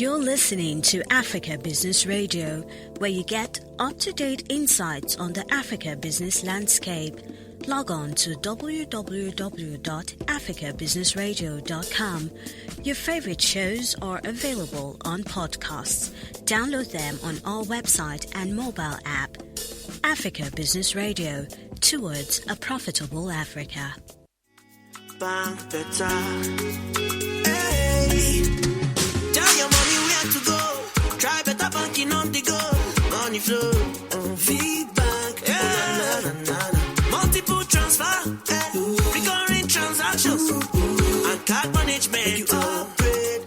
You're listening to Africa Business Radio, where you get up-to-date insights on the Africa business landscape. Log on to www.africabusinessradio.com. Your favorite shows are available on podcasts. Download them on our website and mobile app. Africa Business Radio, towards a profitable Africa. Bank better. Hey. Tell your money where to go. Try better banking on the go. Money flow. VBank. Yeah. Multiple transfer. Recurring transactions. And card management. You upgrade.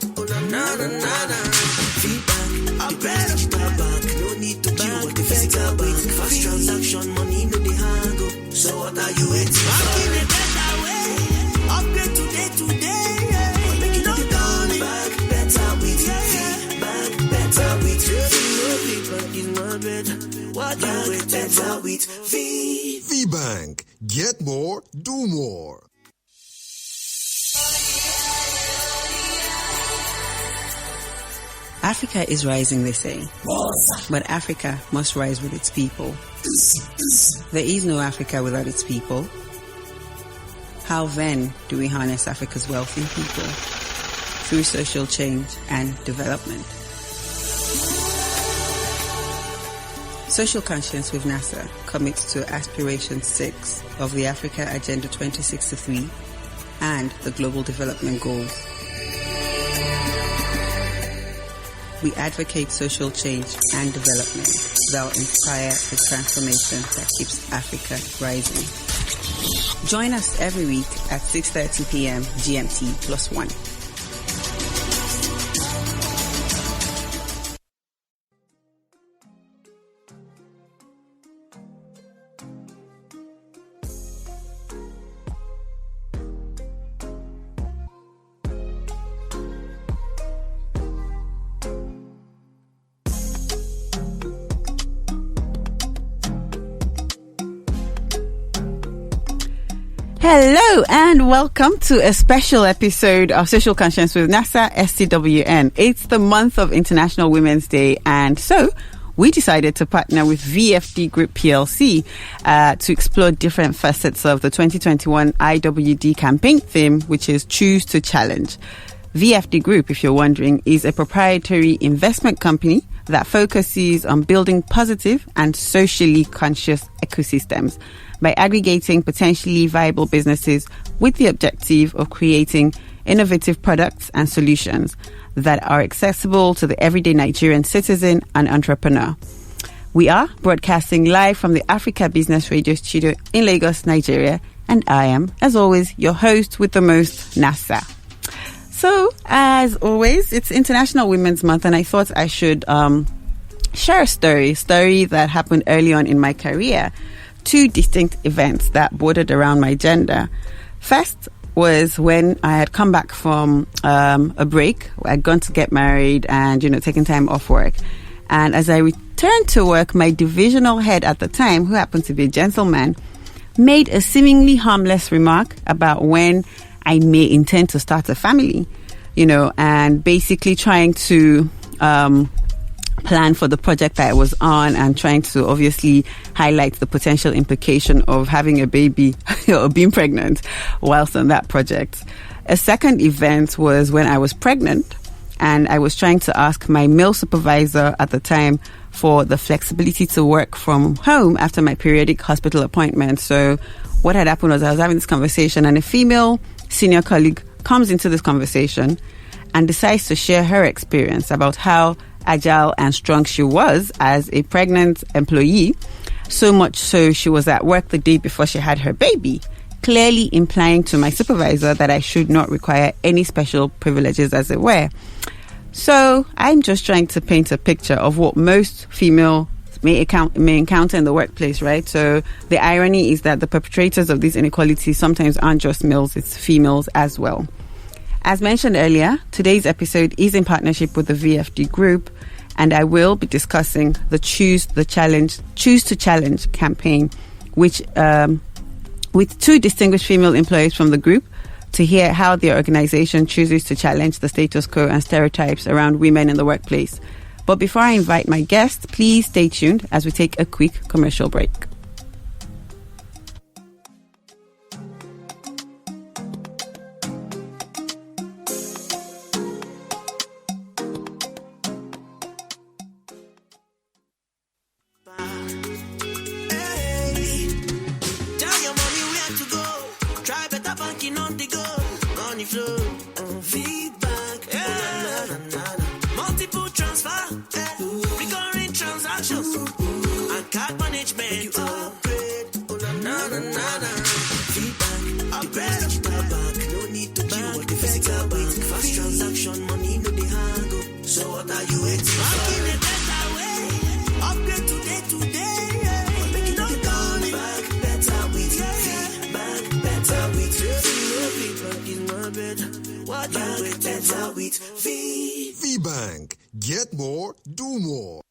VBank. Upgrade. Digital bank. No need to queue at the physical bank. Fast transaction. Money no dey hang up. So what are you waiting for? Banking a better way. Upgrade today. Make it all done. Bank better with VBank. Better with VBank is not better. What you wait better with VBank. Get more, do more. Africa is rising, they say. But Africa must rise with its people. There is no Africa without its people. How then do we harness Africa's wealthy people? Through social change and development. Social Conscience with NASA commits to Aspiration 6 of the Africa Agenda 2063 and the Global Development Goals. We advocate social change and development that will inspire the transformation that keeps Africa rising. Join us every week at 6:30 p.m. GMT +1. Hello and welcome to a special episode of Social Conscience with NASA SCwN. It's the month of International Women's Day, and so we decided to partner with VFD Group Plc to explore different facets of the 2021 IWD campaign theme, which is Choose to Challenge. VFD Group, if you're wondering, is a proprietary investment company that focuses on building positive and socially conscious ecosystems by aggregating potentially viable businesses with the objective of creating innovative products and solutions that are accessible to the everyday Nigerian citizen and entrepreneur. We are broadcasting live from the Africa Business Radio studio in Lagos, Nigeria, and I am, as always, your host with the most, NASA. So, as always, it's International Women's Month, and I thought I should share a story that happened early on in my career. Two distinct events that bordered around my gender. First was when I had come back from a break. I'd gone to get married and, taking time off work. And as I returned to work, my divisional head at the time, who happened to be a gentleman, made a seemingly harmless remark about when I may intend to start a family, and basically trying to plan for the project that I was on and trying to obviously highlight the potential implication of having a baby or being pregnant whilst on that project. A second event was when I was pregnant and I was trying to ask my male supervisor at the time for the flexibility to work from home after my periodic hospital appointment. So what had happened was I was having this conversation and a female senior colleague comes into this conversation and decides to share her experience about how agile and strong she was as a pregnant employee, so much so she was at work the day before she had her baby, clearly implying to my supervisor that I should not require any special privileges, as it were. So I'm just trying to paint a picture of what most female may encounter in the workplace, right? So the irony is that the perpetrators of these inequalities sometimes aren't just males, it's females as well. As mentioned earlier, today's episode is in partnership with the VFD Group, and I will be discussing the Choose to Challenge campaign, which with two distinguished female employees from the group, to hear how their organization chooses to challenge the status quo and stereotypes around women in the workplace. But before I invite my guest, please stay tuned as we take a quick commercial break. VBank. Get more, do more.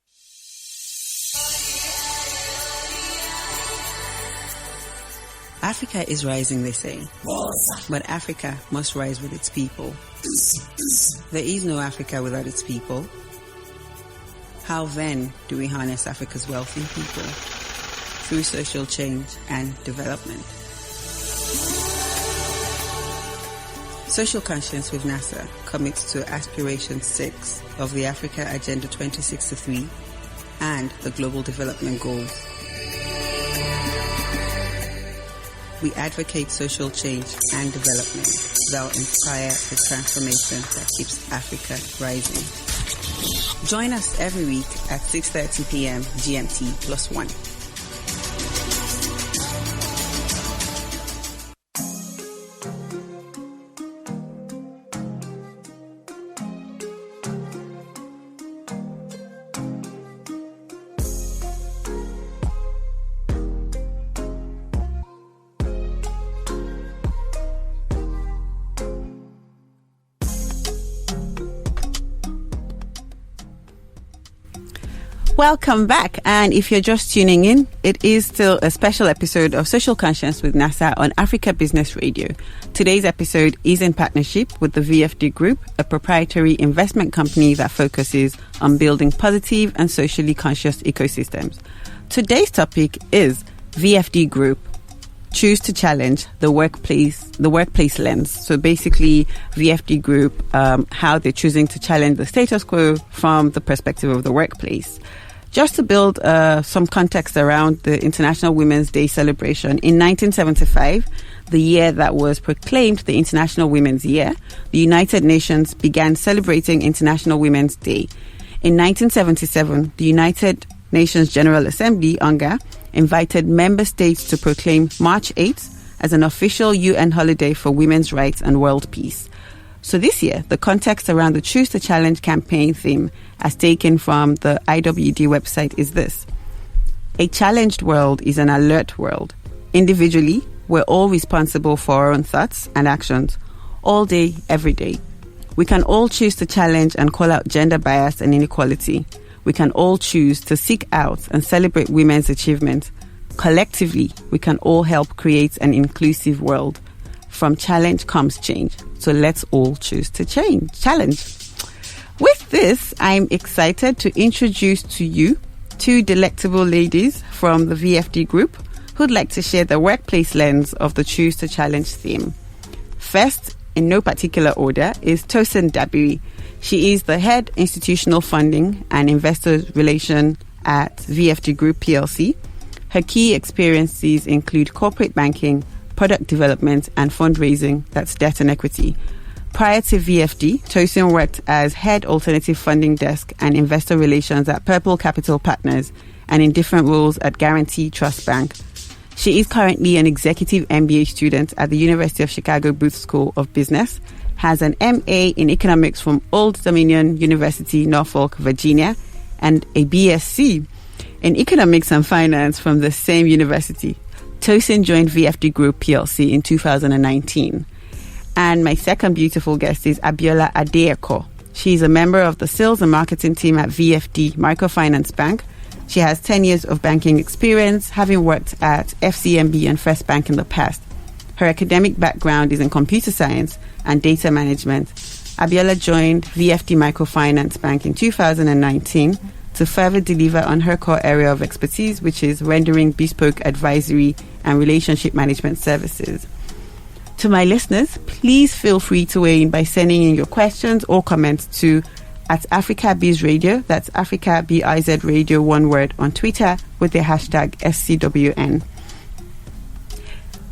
Africa is rising, they say. But Africa must rise with its people. There is no Africa without its people. How then do we harness Africa's wealthy people? Through social change and development. Social Conscience with NASA commits to Aspiration 6 of the Africa Agenda 2063 and the Global Development Goals. We advocate social change and development that will inspire the transformation that keeps Africa rising. Join us every week at 6:30 p.m. GMT +1. Welcome back, and if you're just tuning in, it is still a special episode of Social Conscience with NASA on Africa Business Radio. Today's episode is in partnership with the VFD Group, a proprietary investment company that focuses on building positive and socially conscious ecosystems. Today's topic is VFD Group choose to challenge the workplace lens. So basically, VFD Group, how they're choosing to challenge the status quo from the perspective of the workplace. Just to build some context around the International Women's Day celebration, in 1975, the year that was proclaimed the International Women's Year, the United Nations began celebrating International Women's Day. In 1977, the United Nations General Assembly, UNGA, invited member states to proclaim March 8th as an official UN holiday for women's rights and world peace. So this year, the context around the Choose to Challenge campaign theme, as taken from the IWD website, is this. A challenged world is an alert world. Individually, we're all responsible for our own thoughts and actions, all day, every day. We can all choose to challenge and call out gender bias and inequality. We can all choose to seek out and celebrate women's achievements. Collectively, we can all help create an inclusive world. From challenge comes change. So let's all choose to challenge. With this, I'm excited to introduce to you two delectable ladies from the VFD Group who'd like to share the workplace lens of the Choose to Challenge theme. First, in no particular order, is Tosin Dabiri. She is the head institutional funding and investor relation at VFD Group Plc. Her key experiences include corporate banking, product development and fundraising, that's debt and equity. Prior to VFD, Tosin worked as head alternative funding desk and investor relations at Purple Capital Partners and in different roles at Guaranty Trust Bank. She is currently an executive MBA student at the University of Chicago Booth School of Business, has an MA in economics from Old Dominion University, Norfolk, Virginia, and a BSc in economics and finance from the same university. Tosin joined VFD Group Plc in 2019. And my second beautiful guest is Abiola Adeyeko. She's a member of the sales and marketing team at VFD Microfinance Bank. She has 10 years of banking experience, having worked at FCMB and First Bank in the past. Her academic background is in computer science and data management. Abiola joined VFD Microfinance Bank in 2019 to further deliver on her core area of expertise, which is rendering bespoke advisory and relationship management services. To my listeners, please feel free to weigh in by sending in your questions or comments to @AfricaBizRadio, that's Africa BIZ Radio, one word, on Twitter with the hashtag SCwN.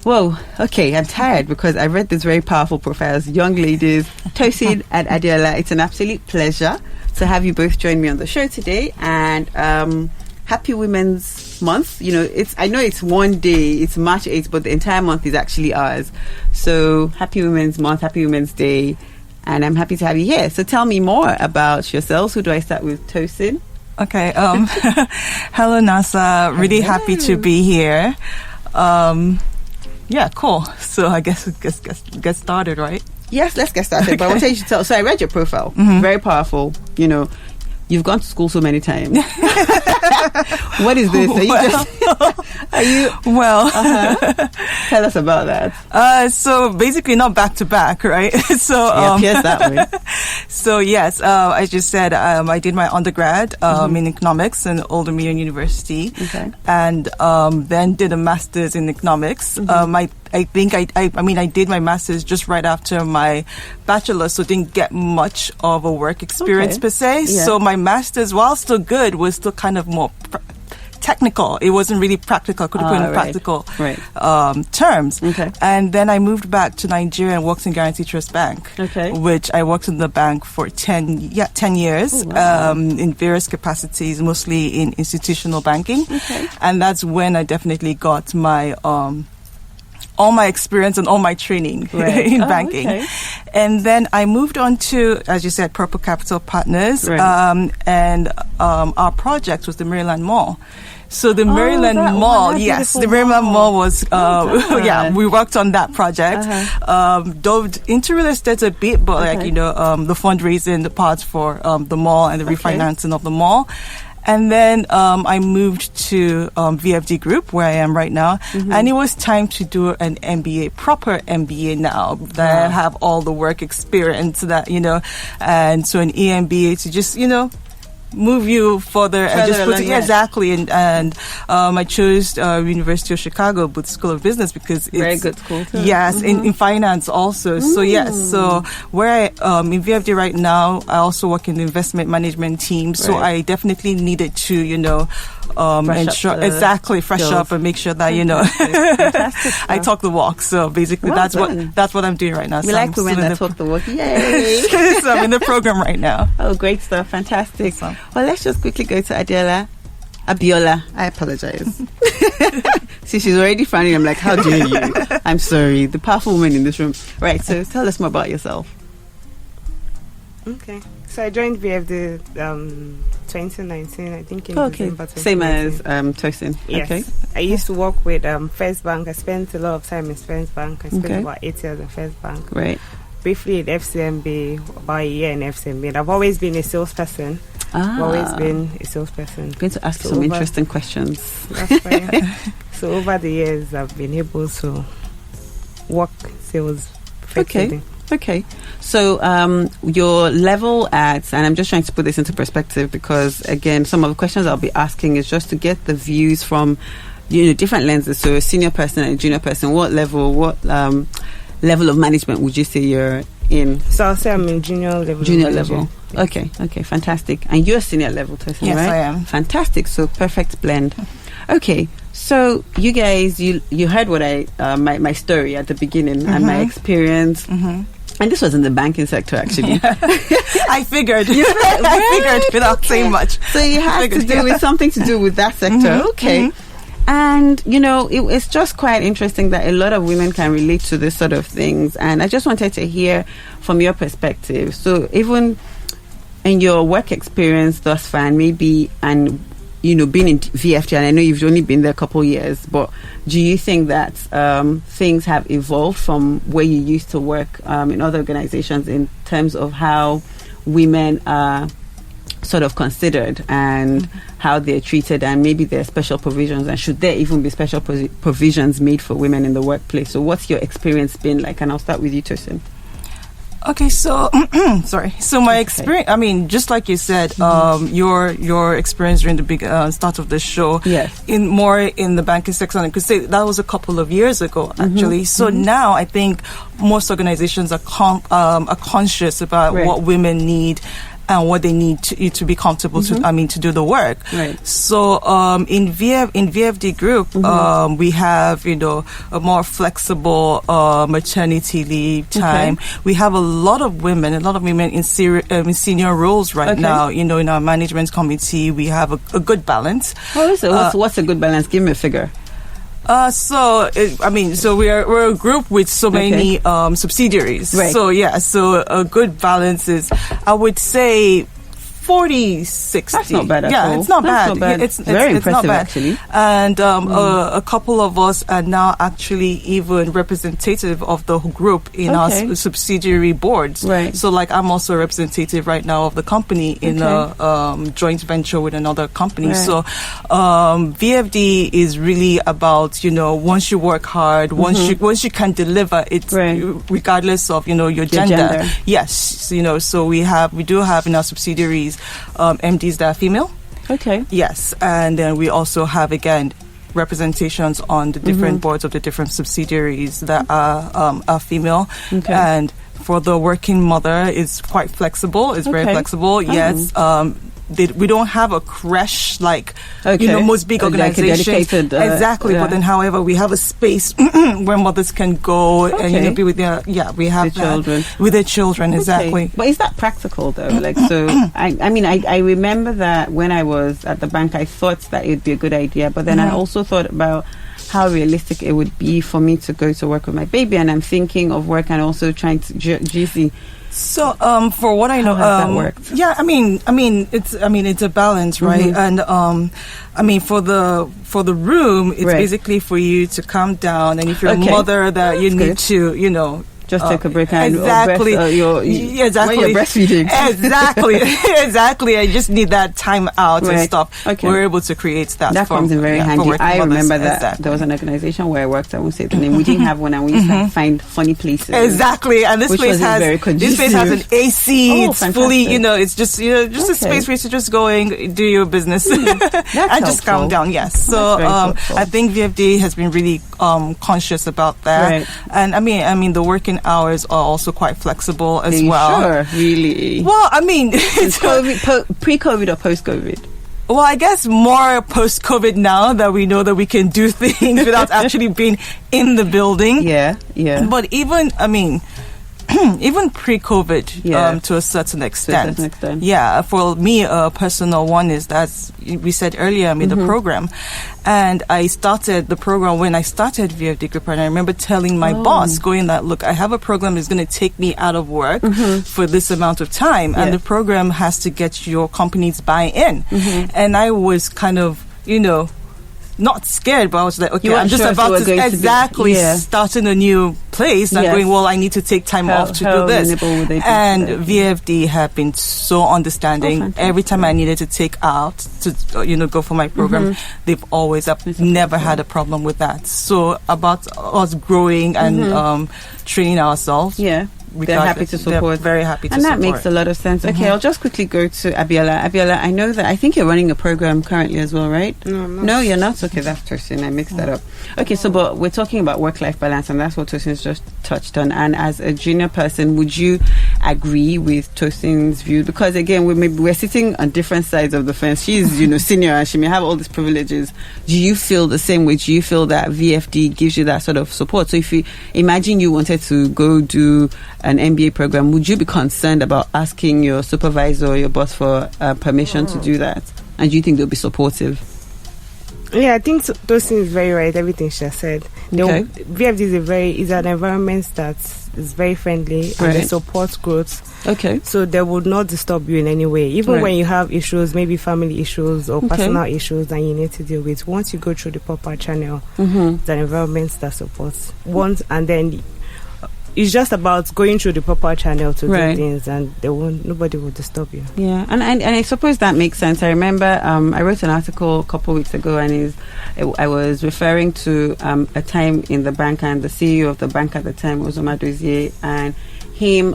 Whoa, okay, I'm tired because I read these very powerful profiles. Young ladies, Tosin and Adiola, it's an absolute pleasure to have you both join me on the show today. And happy Women's Month. You know, I know it's one day, it's March 8th, but the entire month is actually ours. So happy Women's Month, happy Women's Day, and I'm happy to have you here. So tell me more about yourselves. Who do I start with? Tosin? Okay. Hello, Nasa. Really happy to be here. Yeah, cool. So I guess get started, right? Yes, let's get started. Okay. But I want you to tell. So I read your profile. Very powerful. You know, you've gone to school so many times. What is this? Tell us about that. So basically not back to back, right? So it appears that way. So yes, I just said I did my undergrad in economics in Old Dominion University, and then did a master's in economics. I did my master's just right after my bachelor's, so didn't get much of a work experience per se. Yeah. So my master's, while still good, was still kind of more technical. It wasn't really practical. I couldn't put it in practical terms. Okay. And then I moved back to Nigeria and worked in Guaranty Trust Bank, which I worked in the bank for 10 years in various capacities, mostly in institutional banking. Okay. And that's when I definitely got my all my experience and all my training in banking. Okay. And then I moved on to, as you said, Purple Capital Partners, and our project was the Maryland Mall. So the Maryland Mall, the Maryland Mall was, we worked on that project. Dove into real estate a bit, but the fundraising, the parts for the mall and the refinancing of the mall. And then I moved to VFD Group, where I am right now. And it was time to do an MBA, proper MBA now, that I have all the work experience that, and so an EMBA to just, move you further and just put it, exactly. And I chose University of Chicago Booth School of Business because it's very good school too. Yes, in finance also. So so where I in VFD right now, I also work in the investment management team. So I definitely needed to fresh up and make sure that I talk the walk. So basically that's what I'm doing right now. We so like women that talk the walk. Yay! So I'm in the program right now. Oh, great stuff! Fantastic. Awesome. Well, let's just quickly go to Abiola. I apologize. See, she's already frowning. I'm like, how dare you? I'm sorry. The powerful woman in this room. Right, so tell us more about yourself. Okay. So I joined VFD 2019, I think in December 2019. Same as Tosin. Yes. Okay. I used to work with First Bank. I spent a lot of time in First Bank. I spent about 8 years in First Bank. Right. Briefly in FCMB, about a year in FCMB. And I've always been a salesperson. Going to ask some interesting questions. That's fine. So over the years, I've been able to work sales effectively. Okay. So your level at, and I'm just trying to put this into perspective because, again, some of the questions I'll be asking is just to get the views from, different lenses. So a senior person and a junior person, what level of management would you say you're in? So I'll say I'm in junior level. Junior level. Okay, fantastic. And you're senior level, Tosin, yes, right? I am. Fantastic. So perfect blend. Okay, so you guys, you heard what my story at the beginning and my experience. And this was in the banking sector, actually. I figured. I figured without saying much. So you had to do with something to do with that sector. Okay. And, it's just quite interesting that a lot of women can relate to this sort of things. And I just wanted to hear from your perspective. So even in your work experience thus far, and maybe, being in VFD, and I know you've only been there a couple of years, but do you think that things have evolved from where you used to work in other organizations in terms of how women are sort of considered, and how they're treated, and maybe there are special provisions, and should there even be special provisions made for women in the workplace? So what's your experience been like? And I'll start with you, Tosin. Okay, so sorry. So my experience, I mean, just like you said, your experience during the big start of the show, yes, in the banking sector, I could say that was a couple of years ago, actually. So now I think most organizations are conscious about what women need and what they need to be comfortable to do the work. Right. So in VFD Group, we have a more flexible maternity leave time. We have a lot of women in senior roles right now. In our management committee, we have a good balance. What's a good balance? Give me a figure. So we're a group with so many subsidiaries. Right. So a good balance is, I would say, 40-60. That's not bad at all. It's not bad. It's very impressive, not bad. actually. And a couple of us are now actually even representative of the group in our subsidiary boards. Right. So, like, I'm also a representative right now of the company in a joint venture with another company. Right. So, VFD is really about, once you work hard, once you can deliver it, regardless of, your gender. Yes. So we do have in our subsidiaries MDs that are female. Okay. Yes, and then we also have, again, representations on the different boards of the different subsidiaries that are female. Okay. And for the working mother, it's quite flexible. It's very flexible. Yes. We don't have a creche like most big organizations. Like a dedicated, exactly. But then, however, we have a space where mothers can go and be with their children. With their children, exactly. But is that practical though? Like, so I remember that when I was at the bank, I thought that it would be a good idea, but then I also thought about how realistic it would be for me to go to work with my baby, and I'm thinking of work and also trying to GC. So, for what I know, that worked? Yeah, it's a balance, right? And for the room, it's basically for you to come down, and if you're a mother that you need to, just take a break and exactly. When you're breastfeeding. Exactly. I just need that time out and stuff. Okay. We're able to create that. That comes in very handy. I remember that there was an organization where I worked. I won't say the name. We didn't have one, and we used to find funny places. Exactly. And this place has an AC. It's fantastic. fully. It's just a space for you to just go and do your business and just calm down. Yes. So I think VFD has been really conscious about that. Right. And I mean the working hours are also quite flexible as well. Sure, really? Well, it's pre-COVID or post-COVID? Well, I guess more post-COVID now that we know that we can do things without actually being in the building. Yeah. But even pre-COVID, to a certain extent. Yeah, for me, a personal one is that we said earlier, I made the program. And I started the program when I started VFD Group, and I remember telling my boss, going that, look, I have a program that's going to take me out of work for this amount of time, and the program has to get your company's buy-in. And I was kind of, not scared, but I was like, okay, I'm just about to start in a new place. I'm going, well, I need to take time off to do this. And VFD have been so understanding. Every time I needed to take out to, go for my program, they've always, I've never had a problem with that. So about us growing and training ourselves. Yeah. They're happy to support. They're very happy to support. And that makes a lot of sense. Okay, I'll just quickly go to Abiola. Abiola, I think you're running a program currently as well, right? No, I'm not. No, you're not? Okay, that's Tosin. I mixed that up. Okay, so but we're talking about work-life balance, and that's what Tosin's just touched on. And as a junior person, would you agree with Tosin's view? Because again, we're sitting on different sides of the fence. She's, senior, and she may have all these privileges. Do you feel the same way? Do you feel that VFD gives you that sort of support? So if you imagine you wanted to go do an MBA program, would you be concerned about asking your supervisor or your boss for permission to do that? And do you think they'll be supportive? Yeah, I think Tosin is very right. Everything she has said. Okay. VFD is an environment that is very friendly and they support growth. Okay. So they would not disturb you in any way. Even when you have issues, maybe family issues or personal issues that you need to deal with. Once you go through the proper channel, it's an environment that supports. And then it's just about going through the proper channel to do things, and nobody will disturb you. Yeah, and I suppose that makes sense. I remember I wrote an article a couple of weeks ago, and I was referring to a time in the bank, and the CEO of the bank at the time was Omar Dozier, and him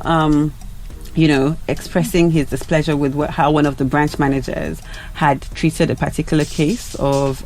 expressing his displeasure with how one of the branch managers had treated a particular case of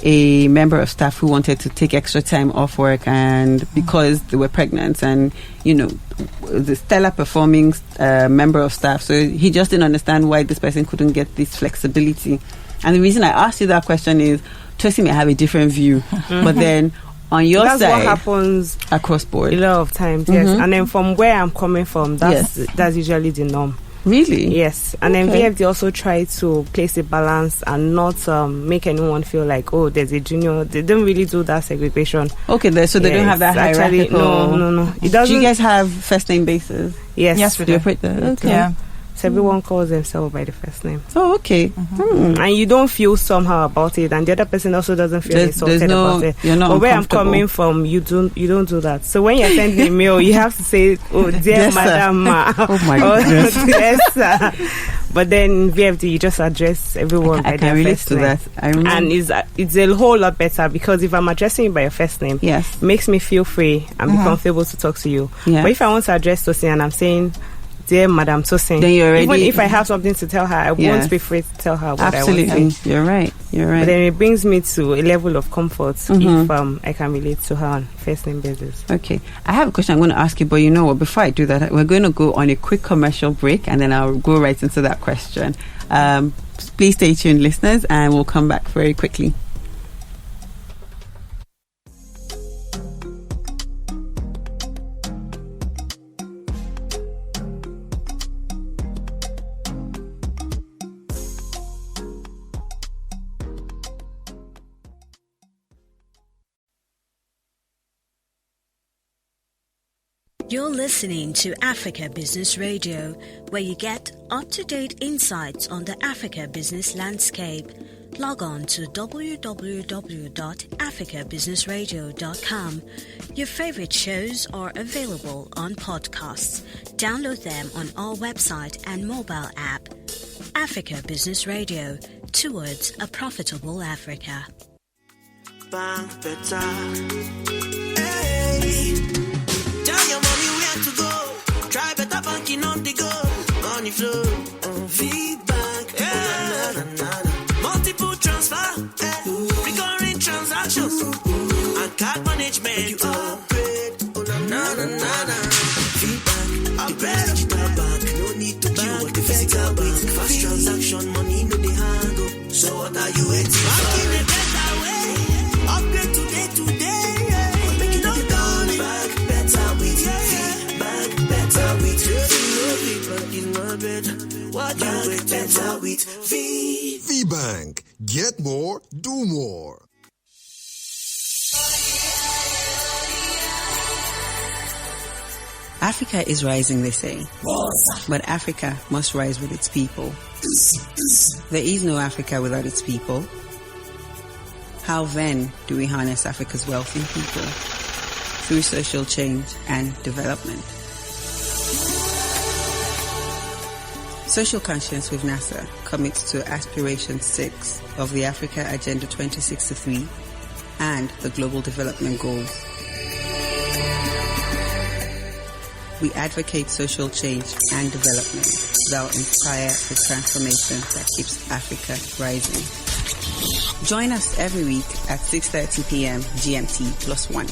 a member of staff who wanted to take extra time off work, and because they were pregnant, and the stellar performing member of staff, so he just didn't understand why this person couldn't get this flexibility. And the reason I asked you that question is Tosin may have a different view, but then on your that's side, what happens across board a lot of times. Yes, and then from where I'm coming from, that's usually the norm. Really? Yes. And then VFD also try to place a balance and not make anyone feel like, oh, there's a junior. They don't really do that segregation. Okay, so they don't have that hierarchical. No. It doesn't. Do you guys have first name basis? Yes, we do. Okay. Yeah. So everyone calls themselves by the first name. Oh, okay. And you don't feel somehow about it, and the other person also doesn't feel insulted about it. You're not but where I'm coming from, you don't do that. So when you're sending a mail, you have to say, "Oh, dear Madam Ma." Oh my goodness. Yes, sir. But then VFD, you just address everyone by their first name. That. I remember. And it's a whole lot better, because if I'm addressing you by your first name, it makes me feel free and be comfortable to talk to you. Yes. But if I want to address Tosin and I'm saying, dear Madam Tosin, then you're even if I have something to tell her, I won't be free to tell her what I want to say. You're right. But then it brings me to a level of comfort if I can relate to her on first name basis. Okay. I have a question I'm going to ask you, but you know what? Before I do that, we're going to go on a quick commercial break, and then I'll go right into that question. Please stay tuned, listeners, and we'll come back very quickly. You're listening to Africa Business Radio, where you get up-to-date insights on the Africa business landscape. Log on to www.africabusinessradio.com. Your favorite shows are available on podcasts. Download them on our website and mobile app. Africa Business Radio, towards a profitable Africa. Bank better. Hey. Tell your mommy where to go. Try better banking on the go. Money flow. Feedback. Yeah. Multiple transfer. Recurring transactions. And card management. You upgrade. Feedback. Upgrade. Digital bank. No need to queue at the physical bank. Fast transaction. Money no the handle. So what are you waiting for? Banking a better way. Upgrade today. Make it not done. Back better with feedback. Better with feedback is not better. What you wait better with VBank. Get more, do more. Africa is rising, they say. But Africa must rise with its people. There is no Africa without its people. How then do we harness Africa's wealthy people? Through social change and development. Social Conscience with NASA commits to Aspiration 6 of the Africa Agenda 2063 and the Global Development Goals. We advocate social change and development that will inspire the transformation that keeps Africa rising. Join us every week at 6:30 p.m. GMT +1.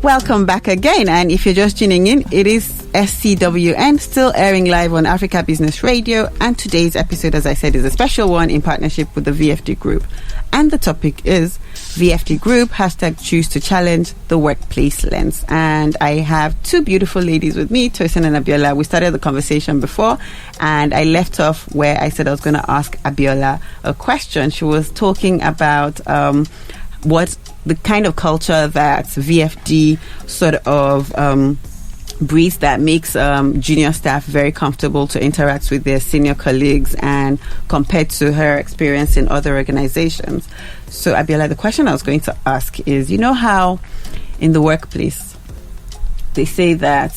Welcome back again, and if you're just tuning in, it is SCwN, still airing live on Africa Business Radio, and today's episode, as I said, is a special one in partnership with the VFD Group, and the topic is VFD Group, #Choose to Challenge the Workplace Lens. And I have two beautiful ladies with me, Tosin and Abiola. We started the conversation before, and I left off where I said I was going to ask Abiola a question. She was talking about what the kind of culture that VFD sort of breeds that makes junior staff very comfortable to interact with their senior colleagues, and compared to her experience in other organizations. So Abiola, the question I was going to ask is, you know how in the workplace they say that,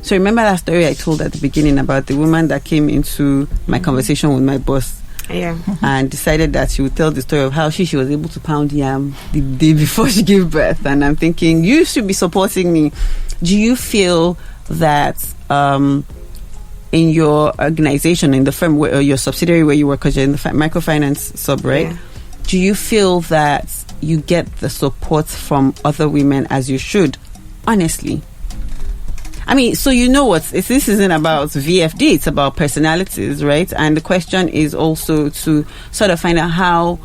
so remember that story I told at the beginning about the woman that came into my conversation with my boss, and decided that she would tell the story of how she was able to pound yam the day before she gave birth. And I'm thinking, you should be supporting me. Do you feel that in your organization, in the firm or your subsidiary where you work, because you're in the microfinance sub, right? Yeah. Do you feel that you get the support from other women as you should? Honestly. I mean, so you know what, this isn't about VFD, it's about personalities, right? And the question is also to sort of find out how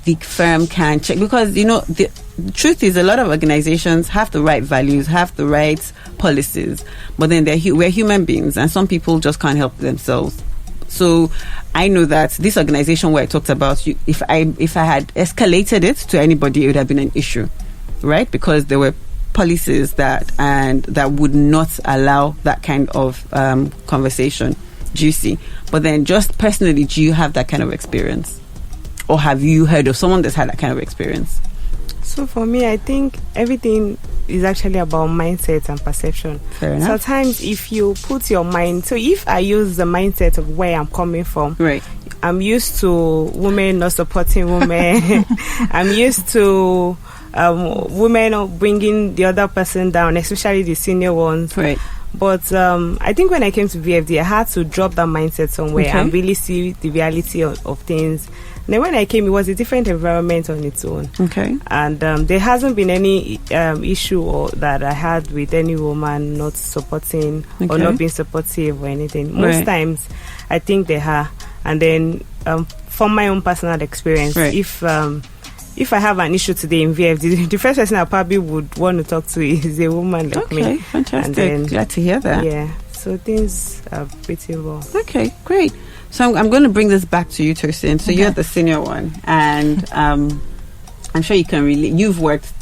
the firm can check, because, you know, the truth is a lot of organizations have the right values, have the right policies, but then we're human beings, and some people just can't help themselves. So I know that this organization where I talked about, if I had escalated it to anybody, it would have been an issue, right? Because there were policies that would not allow that kind of conversation. Do you see? But then just personally, do you have that kind of experience? Or have you heard of someone that's had that kind of experience? So for me, I think everything is actually about mindset and perception. Fair enough. Sometimes if you put your mind, so if I use the mindset of where I'm coming from, right. I'm used to women not supporting women. I'm used to women bringing the other person down, especially the senior ones. Right. But I think when I came to VFD, I had to drop that mindset somewhere and really see the reality of things. And then when I came, it was a different environment on its own. Okay. And there hasn't been any issue that I had with any woman not supporting or not being supportive or anything. Most times, I think they are. And then from my own personal experience, if I have an issue today in VFD, the first person I probably would want to talk to is a woman like me. Okay, fantastic. Then, glad to hear that. Yeah, so things are pretty well. Okay, great. So I'm going to bring this back to you, Tosin. So you're the senior one, and I'm sure you can relate. You've worked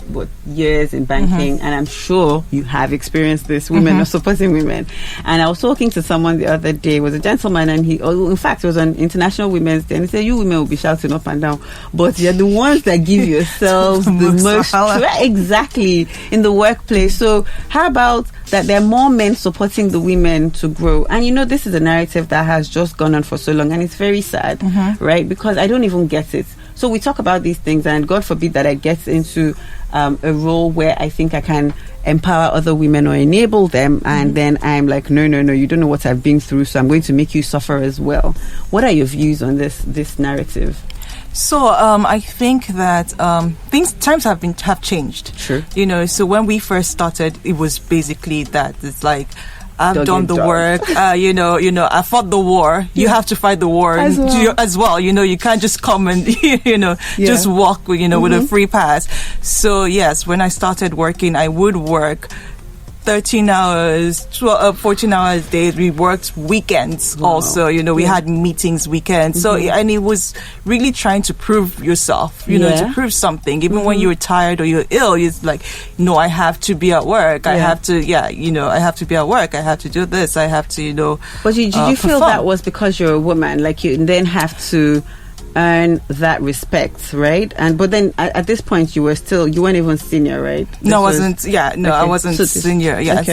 years in banking, and I'm sure you have experienced this. Women are supporting women. And I was talking to someone the other day, was a gentleman, and in fact, it was on International Women's Day, and he said, "You women will be shouting up and down, but you're the ones that give yourselves the most exactly in the workplace." So how about that there are more men supporting the women to grow? And you know, this is a narrative that has just gone on for so long, and it's very sad, right? Because I don't even get it. So we talk about these things, and God forbid that I get into a role where I think I can empower other women or enable them, and then I'm like, no, you don't know what I've been through, so I'm going to make you suffer as well. What are your views on this narrative? So I think that times have changed. Sure. You know, so when we first started, it was basically that. It's like, I've done the work, you know, I fought the war. You have to fight the war as well. You know, you can't just come and, just walk, with a free pass. So yes, when I started working, I would work 13 hours, 14 hours days. We worked weekends also, we had meetings weekends. So, and it was really trying to prove yourself, to prove something. Even when you're tired or you're ill, it's like, no, I have to be at work. I have to, I have to be at work. I have to do this. I have to, But did you feel that was because you're a woman? Like you then have to earn that respect, right? But then at this point you weren't even senior, right? I wasn't. I wasn't senior.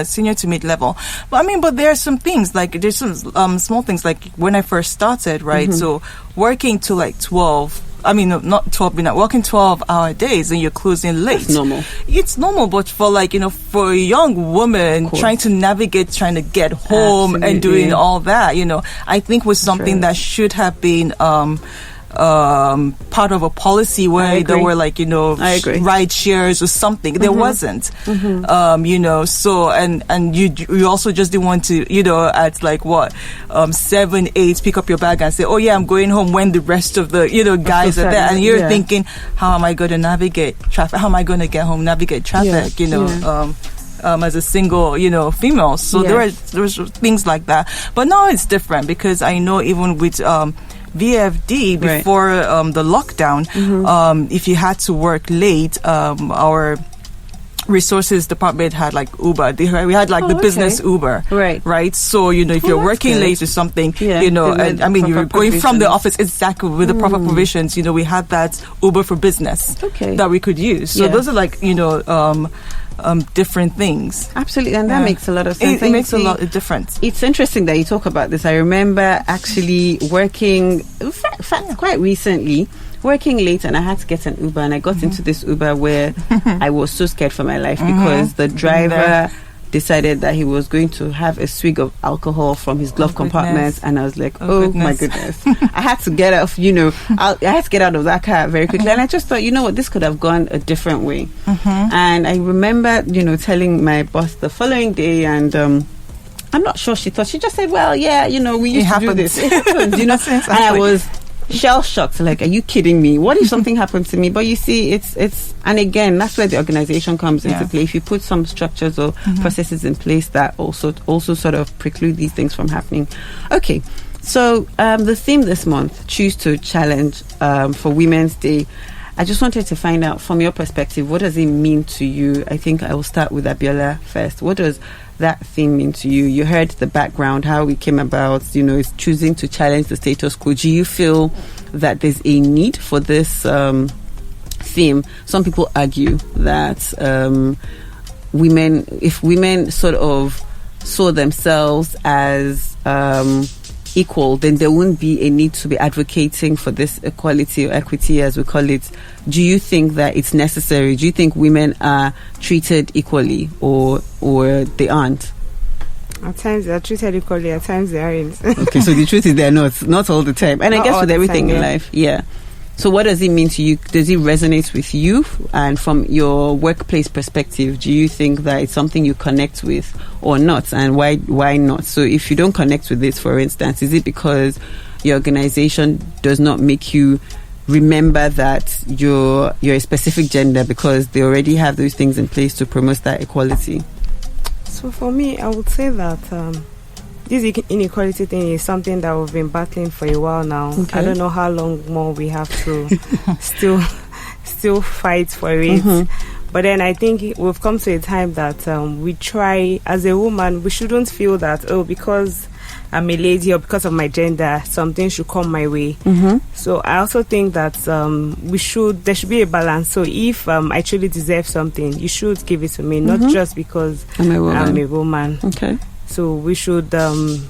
Senior to mid-level. But there are some things, like there's some small things, like when I first started, right? So working to like 12. Not 12 midnight, working 12-hour days and you're closing late. That's normal. It's normal, but for a young woman trying to navigate, trying to get home and doing all that, I think was something that should have been part of a policy where there were like, ride shares or something. There wasn't, so, and you also just didn't want to, at like 7, 8, pick up your bag and say, oh yeah, I'm going home when the rest of the, guys are there. And you're thinking, how am I going to navigate traffic? How am I going to get home, navigate traffic, as a single, female. So there was things like that. But now it's different because I know even with, VFD before the lockdown, if you had to work late, our resources department had like Uber. We had like the business Uber, right? So if you're working late or something, and I mean you're going from the office exactly with the proper provisions. We had that Uber for business that we could use. So those are like different things. Absolutely, and that makes a lot of sense. It makes a lot of difference. It's interesting that you talk about this. I remember actually working, in fact, quite recently, working late, and I had to get an Uber, and I got into this Uber where I was so scared for my life because the driver decided that he was going to have a swig of alcohol from his glove compartment, and I was like, my goodness. I had to get off, I had to get out of that car very quickly, and I just thought, this could have gone a different way. And I remember, telling my boss the following day, and I'm not sure she thought, she just said, well, yeah, we used to do this. It happens, and I was shell shocked, like, are you kidding me? What if something happened to me? But you see, it's and again, that's where the organization comes into play. If you put some structures or processes in place that also sort of preclude these things from happening. Okay, so the theme this month, Choose to Challenge, for Women's Day. I just wanted to find out from your perspective, what does it mean to you? I think I will start with Abiola first. What does that theme mean to you? You heard the background, how we came about, it's choosing to challenge the status quo. Do you feel that there's a need for this theme? Some people argue that if women sort of saw themselves as equal, then there wouldn't be a need to be advocating for this equality or equity, as we call it. Do you think that it's necessary? Do you think women are treated equally, or they aren't? At times they are treated equally, at times they aren't. Okay, so the truth is they're not all the time. And I guess with everything in life, So what does it mean to you? Does it resonate with you? And from your workplace perspective, do you think that it's something you connect with or not? And why not? So if you don't connect with this, for instance, is it because your organization does not make you remember that you're a specific gender because they already have those things in place to promote that equality? So for me, I would say that this inequality thing is something that we've been battling for a while now. Okay. I don't know how long more we have to still fight for it. But then I think we've come to a time that we try, as a woman, we shouldn't feel that, because I'm a lady or because of my gender, something should come my way. So I also think that there should be a balance. So if I truly deserve something, you should give it to me, not just because I'm a woman. Okay. So we should earn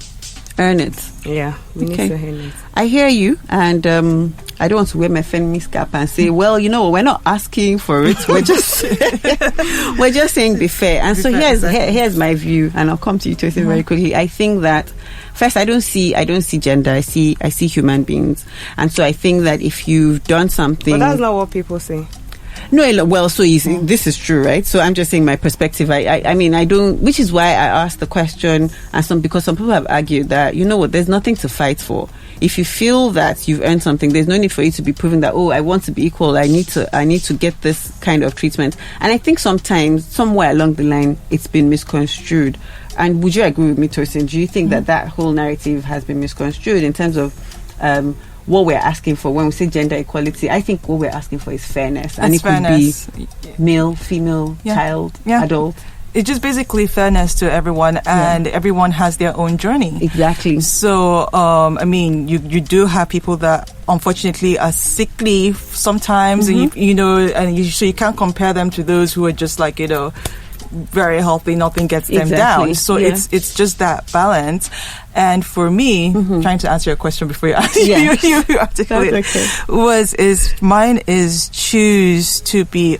it. Yeah, we need to earn it. I hear you, and I don't want to wear my feminist cap and say, well, we're not asking for it. We're just we're just saying be fair. And so here's my view, and I'll come to you to say very quickly. I think that first, I don't see gender. I see human beings, and so I think that if you've done something, but that's not what people say. No, well, so this is true, right? So I'm just saying my perspective. I mean, I don't, which is why I asked the question, and because some people have argued that, there's nothing to fight for. If you feel that you've earned something, there's no need for you to be proving that, I want to be equal. I need to get this kind of treatment. And I think sometimes, somewhere along the line, it's been misconstrued. And would you agree with me, Tosin? Do you think that whole narrative has been misconstrued in terms of what we're asking for when we say gender equality? I think what we're asking for is fairness, and it could be male, female, child, adult. It's just basically fairness to everyone, and everyone has their own journey. Exactly. So, I mean, you do have people that unfortunately are sickly sometimes, and so you can't compare them to those who are just like, very healthy, nothing gets them down. So it's just that balance. And for me, trying to answer your question before you articulate, mine is choose to be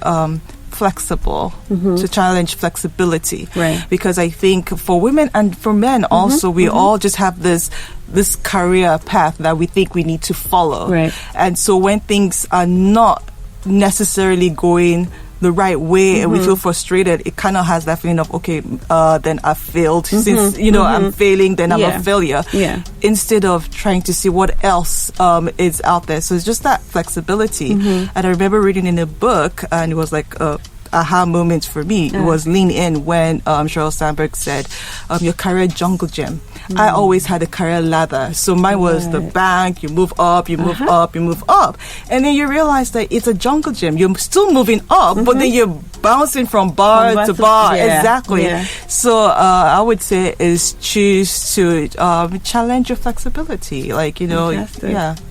flexible, to challenge flexibility. Right. Because I think for women and for men also, we all just have this career path that we think we need to follow. Right. And so when things are not necessarily going the right way and we feel frustrated, it kind of has that feeling of, okay, then I failed. Since, I'm failing, then I'm a failure. Yeah. Instead of trying to see what else is out there. So it's just that flexibility. And I remember reading in a book, and it was like aha moment for me. It was Lean In, when Sheryl Sandberg said, your career jungle gym. I always had a career ladder. So mine was the bank. You move up, you move up, you move up. And then you realize that it's a jungle gym. You're still moving up, but then you're bouncing from bar to bar. Yeah. Exactly. Yeah. So I would say is choose to challenge your flexibility. Like,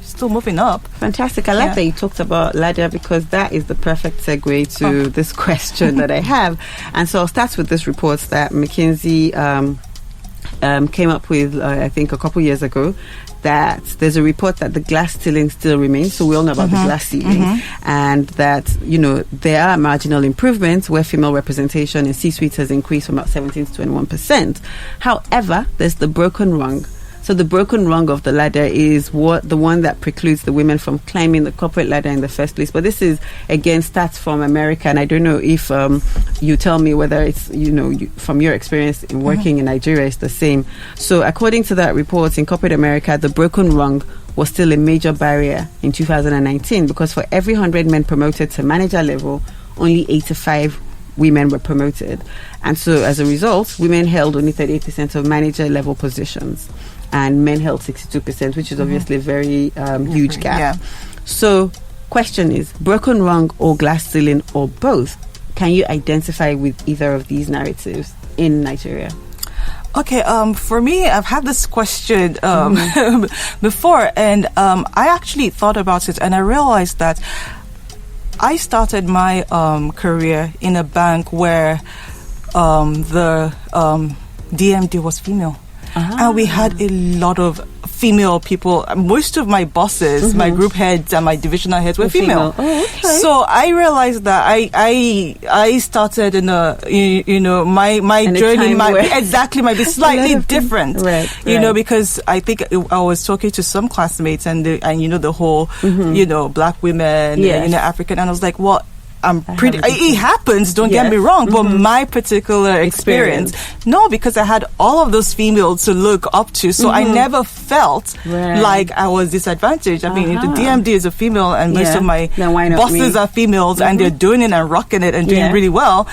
still moving up. Fantastic. I like that you talked about ladder, because that is the perfect segue to this question that I have. And so I'll start with this report that McKinsey came up with, I think, a couple years ago, that there's a report that the glass ceiling still remains. So we all know about the glass ceiling, and that, there are marginal improvements where female representation in C-suite has increased from about 17 to 21%. However, there's the broken rung. So the broken rung of the ladder is the one that precludes the women from climbing the corporate ladder in the first place. But this is, again, stats from America, and I don't know if you tell me whether it's, from your experience in working in Nigeria, it's the same. So according to that report, in corporate America, the broken rung was still a major barrier in 2019, because for every 100 men promoted to manager level, only 85 women were promoted. And so as a result, women held only 38% of manager level positions, and men held 62%, which is obviously a very huge gap. Yeah. So question is, broken rung or glass ceiling or both? Can you identify with either of these narratives in Nigeria? Okay, for me, I've had this question before, and I actually thought about it, and I realized that I started my career in a bank where the DMD was female. And we had a lot of female people. Most of my bosses, my group heads and my divisional heads were female. Oh, okay. So I realized that I started in my journey might be slightly different. Right. Because I think I was talking to some classmates and the whole black women, African, and I was like, well, it happens, don't get me wrong, but my particular experience, no, because I had all of those females to look up to, so I never felt like I was disadvantaged. I mean, if the DMD is a female and most of my bosses are females and they're doing it and rocking it and doing really well,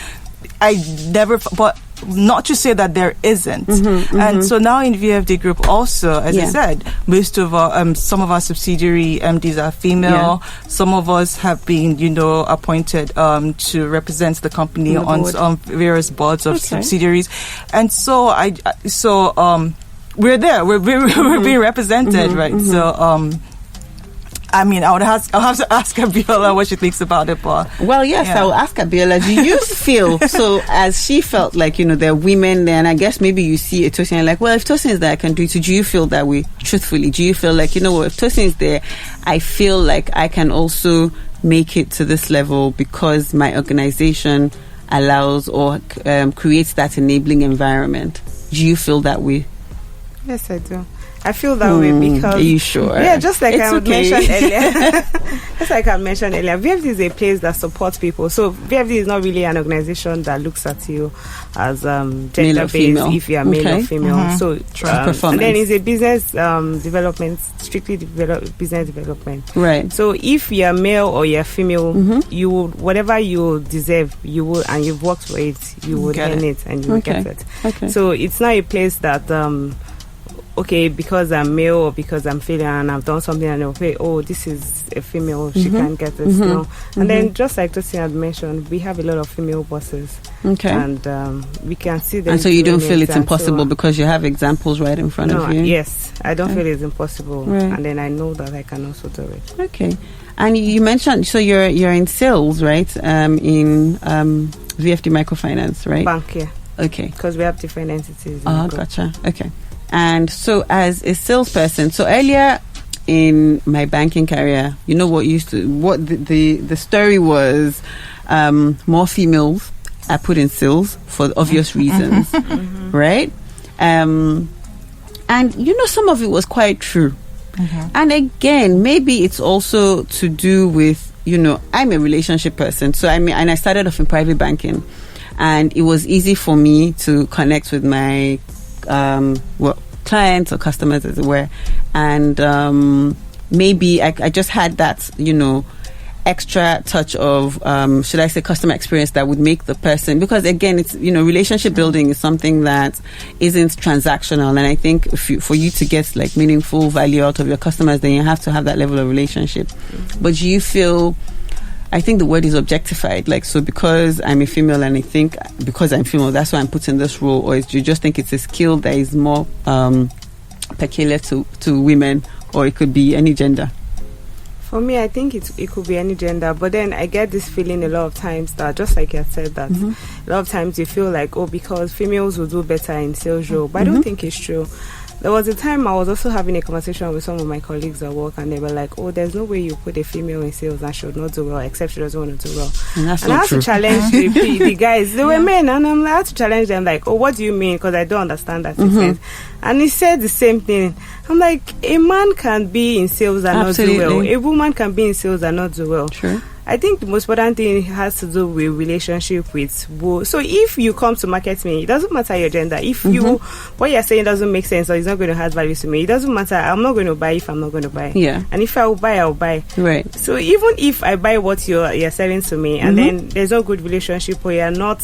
I never, but not to say that there isn't. And so now in VFD Group also, as I said, most of our, some of our subsidiary MDs are female. Some of us have been, appointed to represent the company on various boards of subsidiaries. And so we're there. We're being represented, right? So I mean, I'll have to ask Abiola what she thinks about it, but... Well, yes, I will ask Abiola. Do you feel, so as she felt like, there are women there, and I guess maybe you see a Tosin and like, well, if Tosin is there, I can do it. So do you feel that way, truthfully? Do you feel like, if Tosin is there, I feel like I can also make it to this level because my organization allows or creates that enabling environment? Do you feel that way? Yes, I do. I feel that way because... Are you sure? Yeah, just like I mentioned earlier. Just like I mentioned earlier, VFD is a place that supports people. So VFD is not really an organization that looks at you as gender-based if you are male or female. So and then it's a business development, strictly business development. Right. So if you are male or you are female, you will, whatever you deserve, you will, and you've worked for it, you will earn it and you will get it. Okay. So it's not a place that... okay, because I'm male or because I'm female and I've done something and they'll say, oh, this is a female, she can't get this. No. And then just like Tosin had mentioned, we have a lot of female bosses. Okay. And we can see them. And so you don't feel it's impossible because you have examples right in front of you? Yes, I don't feel it's impossible. Right. And then I know that I can also do it. Okay. And you mentioned, so you're in sales, right? In VFD Microfinance, right? Bank, yeah. Okay. Because we have different entities. Gotcha. Okay. And so as a salesperson, so earlier in my banking career, you know what the story was, more females are put in sales for obvious reasons, right? And you know, some of it was quite true. And again, maybe it's also to do with, you know, I'm a relationship person. So and I started off in private banking, and it was easy for me to connect with my clients or customers, as it were. And maybe I just had that, you know, extra touch of, should I say, customer experience that would make the person, because again, it's, you know, relationship building is something that isn't transactional. And I think for you to get like meaningful value out of your customers, then you have to have that level of relationship. But do you feel, I think the word is objectified, like, so because I'm a female and I think because I'm female, that's why I'm put in this role, or do you just think it's a skill that is more peculiar to women, or it could be any gender? For me, I think it could be any gender, but then I get this feeling a lot of times that, just like you said, that a lot of times you feel like, oh, because females will do better in sales role, but I don't think it's true. There was a time I was also having a conversation with some of my colleagues at work, and they were like, oh, there's no way you put a female in sales and she would not do well, except she doesn't want to do well. And I had to challenge the guys. They were men, and I had to challenge them, like, oh, what do you mean? Because I don't understand that sense. And he said the same thing. I'm like, a man can be in sales and not do well. A woman can be in sales and not do well. Sure. I think the most important thing has to do with relationship with both. So if you come to market me, it doesn't matter your gender. If what you're saying doesn't make sense or it's not going to add value to me, it doesn't matter. I'm not going to buy if I'm not going to buy. Yeah. And if I will buy, I'll buy. Right. So even if I buy what you're selling to me, and then there's no good relationship, or you're not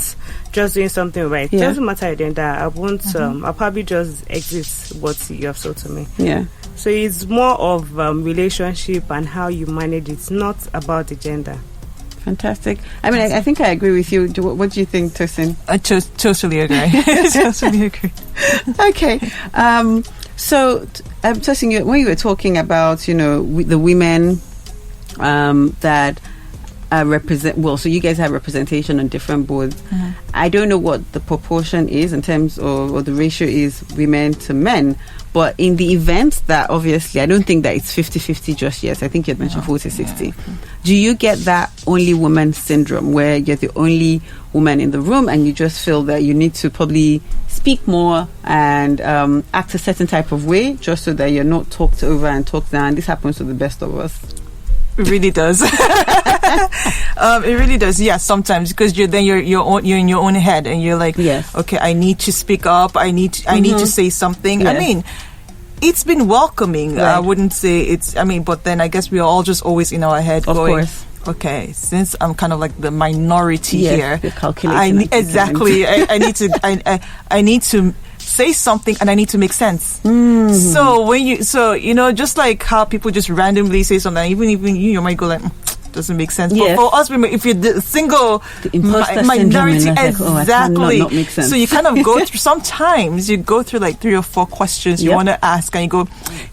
just doing something right, it doesn't matter your gender. I won't. I'll probably just exit what you have sold to me. Yeah. So it's more of relationship and how you manage it. It's not about the gender. Fantastic. I mean, I think I agree with you. What do you think, Tosin? I totally agree. Totally agree. Okay. So, Tosin, when you were talking about, you know, the women that represent, well, so you guys have representation on different boards. I don't know what the proportion is in terms of, or the ratio is women to men. But in the event that, obviously, I don't think that it's 50-50 just yet. I think you had mentioned 40-60. Do you get that only woman syndrome where you're the only woman in the room and you just feel that you need to probably speak more and act a certain type of way just so that you're not talked over and talked down? This happens to the best of us. It really does. It really does. Yes, sometimes, because you're in your own head and you're like, okay, I need to speak up. I need to say something. Yes. I mean, it's been welcoming. Right. I wouldn't say it's. I mean, but then I guess we are all just always in our head of going, course. Okay, since I'm kind of like the minority here, I need to say something and I need to make sense. So you know, just like how people just randomly say something, even you might go like, doesn't make sense. But for us women, if you're the single minority, exactly. Not make sense. So you kind of go through. Sometimes you go through like 3 or 4 questions you want to ask, and you go,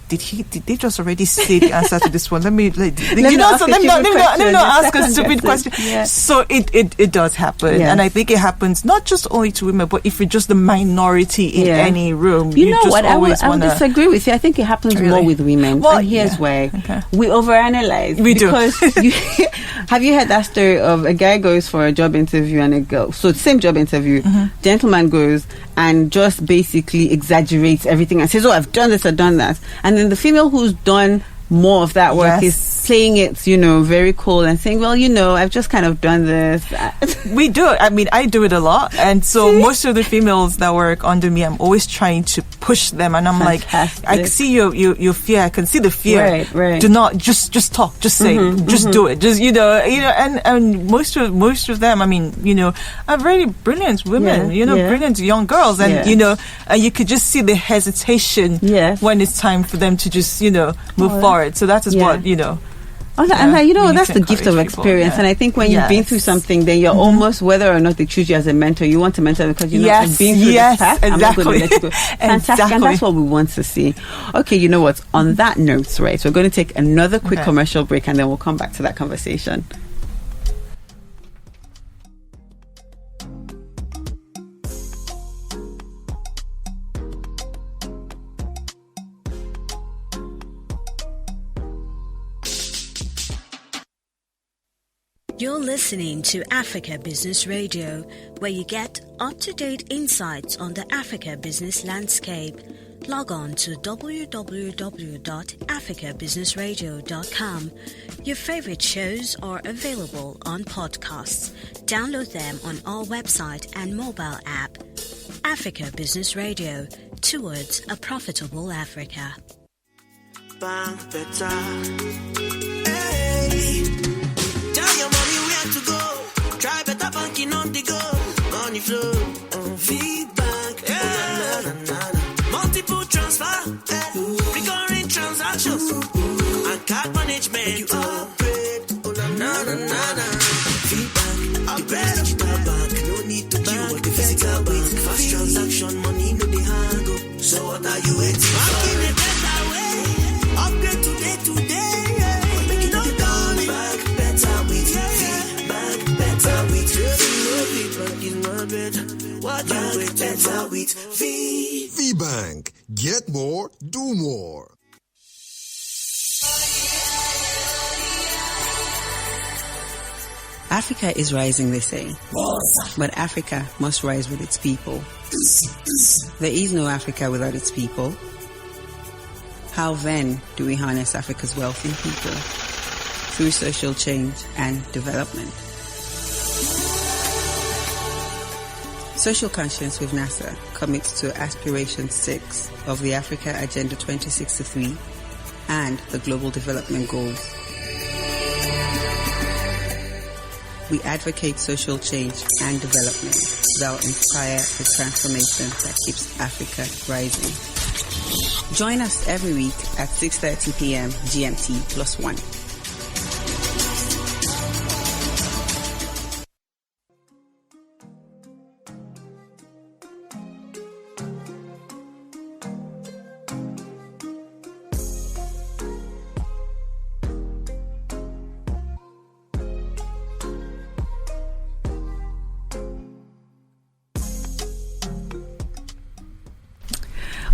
did they just already say the answer to this one? Let me not ask a stupid question. Yeah. So it does happen, and I think it happens not just only to women, but if you're just the minority in any room, you know just what? I would disagree with you. I think it happens more with women. Well, and here's why: we overanalyze. We do. Have you heard that story of a guy goes for a job interview and a girl? So same job interview, gentleman goes and just basically exaggerates everything and says, "Oh, I've done this, I've done that," and then the female who's done more of that work is playing it, you know, very cool and saying, well, you know, I've just kind of done this. We do. I mean, I do it a lot. And so most of the females that work under me, I'm always trying to push them. And I'm Fantastic. Like, I see your fear. I can see the fear. Right. Do not, just talk, just say, just do it. Just, you know, and most of them, I mean, you know, are really brilliant women, brilliant young girls. And, you know, you could just see the hesitation when it's time for them to just, you know, move forward. So that is what, you know. And you know, that's the gift of experience. And I think when you've been through something, then you're almost, whether or not they choose you as a mentor, you want to mentor because you know I've been through this path. I'm not going to let you go. Fantastic. And that's what we want to see. Okay, you know what? On that note, right, we're going to take another quick commercial break and then we'll come back to that conversation. You're listening to Africa Business Radio, where you get up-to-date insights on the Africa business landscape. Log on to www.africabusinessradio.com. Your favorite shows are available on podcasts. Download them on our website and mobile app. Africa Business Radio, towards a profitable Africa. Bank better. Hey, tell your money where to go. Try better banking on the go. Money flow. Feedback. Yeah. Multiple transfer. Recurring transactions. And card management. You upgrade. Feedback. Upgrade. Digital bank. No need to queue at the physical bank. Fast transaction. Money no dey hang up. So what are you waiting for? Banking a better way. Upgrade today. Yeah. Make it done. Back better with feedback. Better with feedback is not better. What you wait better with VBank. Get more, do more. Africa is rising, they say. But Africa must rise with its people. There is no Africa without its people. How then do we harness Africa's wealth in people? Through social change and development. Social Conscience with NASA commits to Aspiration 6 of the Africa Agenda 2063 and the Global Development Goals. We advocate social change and development that will inspire the transformation that keeps Africa rising. Join us every week at 6:30 p.m. GMT +1.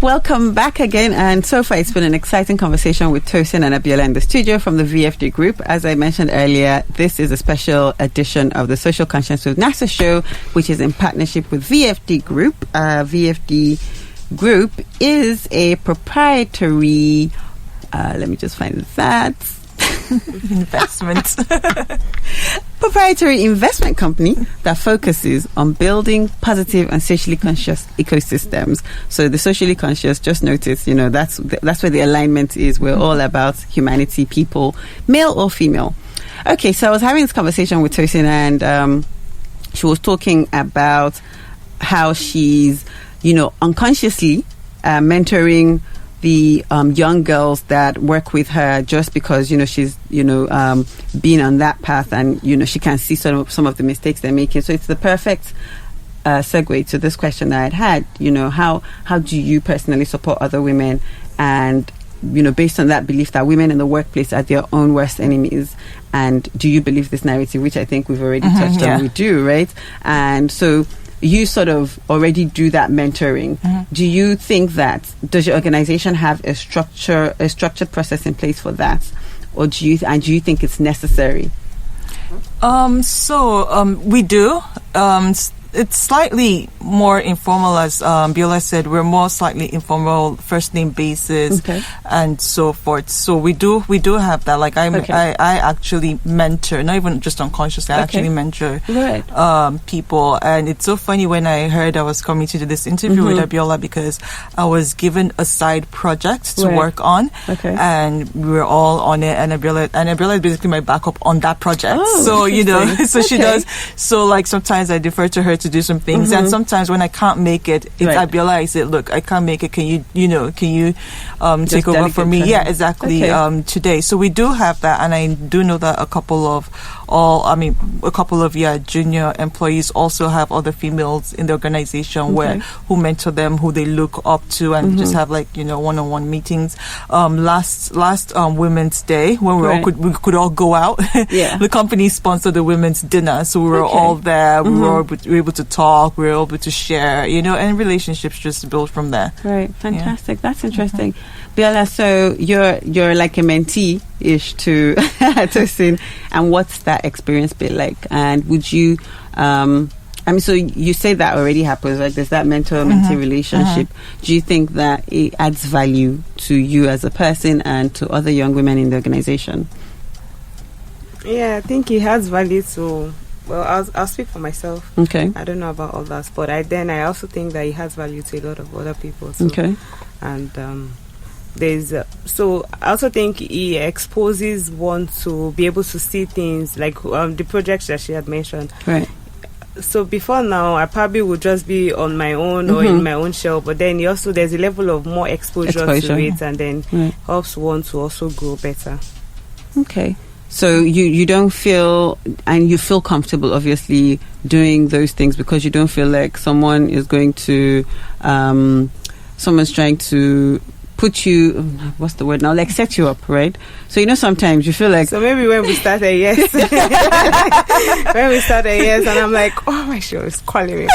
Welcome back again, and so far it's been an exciting conversation with Tosin and Abiola in the studio from the VFD Group. As I mentioned earlier, this is a special edition of the Social Conscience with NASA show, which is in partnership with VFD Group. VFD Group is a proprietary, let me just find that, proprietary investment company that focuses on building positive and socially conscious ecosystems. So the socially conscious, just notice, that's where the alignment is. We're all about humanity, people, male or female. Okay, so I was having this conversation with Tosin, and she was talking about how she's, unconsciously mentoring the young girls that work with her, just because she's been on that path, and she can see some of the mistakes they're making. So it's the perfect segue to this question that I'd had. How do you personally support other women, and based on that belief that women in the workplace are their own worst enemies? And do you believe this narrative, which I think we've already touched on? We do, right? And so you sort of already do that mentoring. Do you think does your organization have a structured process in place for that, or do you think it's necessary? We do. It's slightly more informal, as Biola said. We're more slightly informal, first name basis, and so forth. So we do have that. Like I actually mentor, not even just unconsciously. I actually mentor people, and it's so funny when I heard I was coming to do this interview with Abiola, because I was given a side project to work on, and we were all on it. And Abiola is basically my backup on that project. So so she does. So like sometimes I defer to her to do some things, and sometimes when I can't make it, it's Abiola. I say, look, I can't make it. Can you take over for me? Yeah, exactly. Today. So we do have that, and I do know that a couple of junior employees also have other females in the organization who mentor them, who they look up to, and just have one-on-one meetings. Last Women's Day, when we could all go out, the company sponsored the women's dinner, so we were all there. We were able to talk, we were able to share, and relationships just build from there. Right, fantastic. That's interesting. Biola, so you're like a mentee-ish to Tosin, and what's that that experience been like? And would you, so you say that already happens, like there's that mentor-mentee relationship. Do you think that it adds value to you as a person and to other young women in the organization? Yeah, I think it has value to, well, I'll speak for myself. Okay. I don't know about others, but I also think that it has value to a lot of other people too. Okay. And so I also think it exposes one to be able to see things like the projects that she had mentioned. Right. So before now, I probably would just be on my own or in my own shell, but then also there's a level of more exposure to it, and then helps one to also grow better. Okay. So you don't feel, and you feel comfortable, obviously, doing those things because you don't feel like someone is going to, someone's trying to put you, what's the word now, like set you up, right? So sometimes you feel like... So maybe when we started, yes. And I'm like, oh my show is calling me.